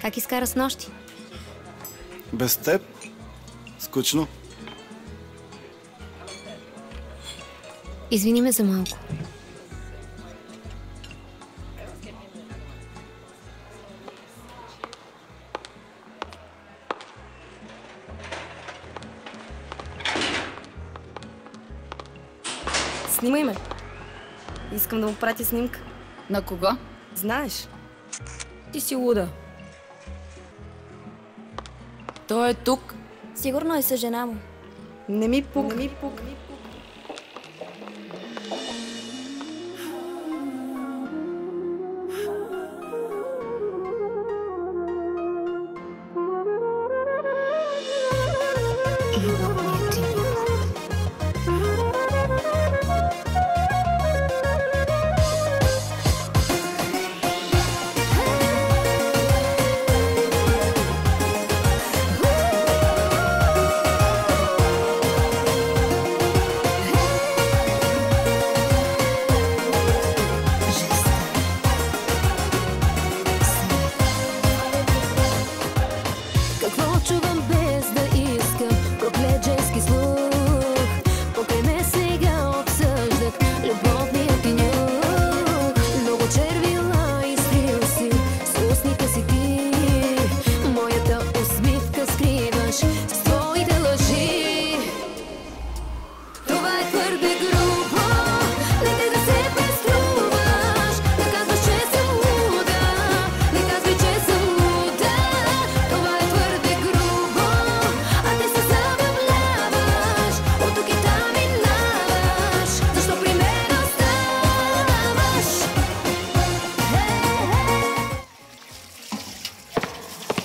Как изкара с нощи? Без теб? Скучно. Извини ме за малко. Снимай ме. Искам да му пратя снимка. На кого? Знаеш, ти си луда. Той е тук. Сигурно е с жена му. Не ми пука.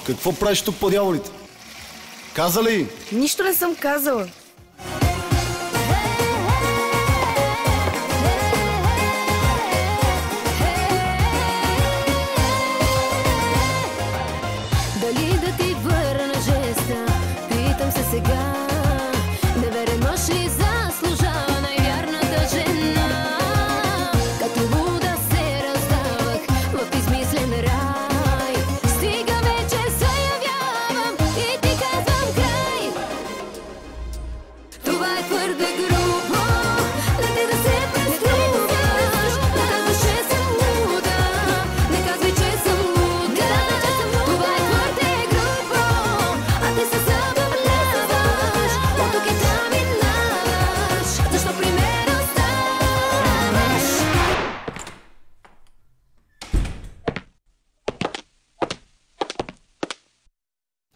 Какво правиш тук по дяволите? Каза ли? Нищо не съм казала. Дали да ти върна жеста? Питам се сега. Неверен мъж ли заслужава най-вярната жена? Като луда се раздавах в измислен рай. Стига вече се явявам и ти казвам край. Това е твърде грубо. Не те да се преструваш. Не казваш, че съм луда. Не казвай, че съм луда. Това е твърде грубо. А ти се забавляваш. От тук и там минаваш. Защо при мен оставаш?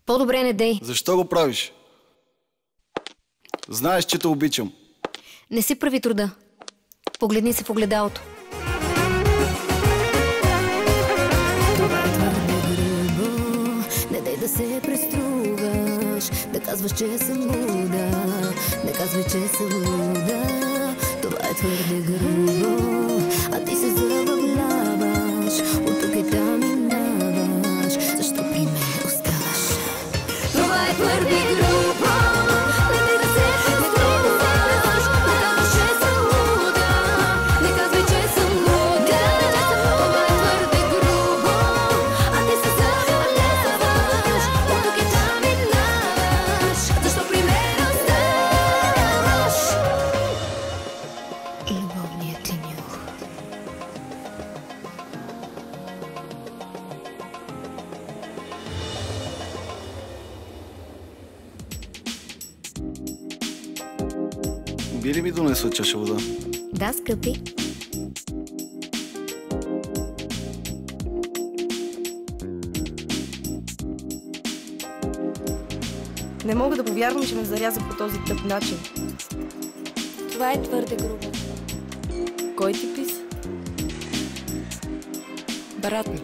По-добре не дей. Защо го правиш? Знаеш, че те обичам. Не си прави труда. Погледни се в огледалото. Това е твърде грубо. Не дай да се преструваш. Да казваш, че съм луда. Не казвай, че съм луда. Това е твърде грубо. А ти се забавляваш. От тук и там минаваш. Защо при мен оставаш? Това е твърде грубо. Не дай да се преструваш. Не казваш, че съм луда. Не казвай, че съм луда. Това е твърде грубо. А ти се забавляваш. От тук и там минаваш. Защо при мен оставаш? Любовният ти нюх. Би ли ми донесла чаша вода? Да, скъпи. Не мога да повярвам, че ме заряза по този тъп начин. Това е твърде грубо. Кой ти писа? Брат ми.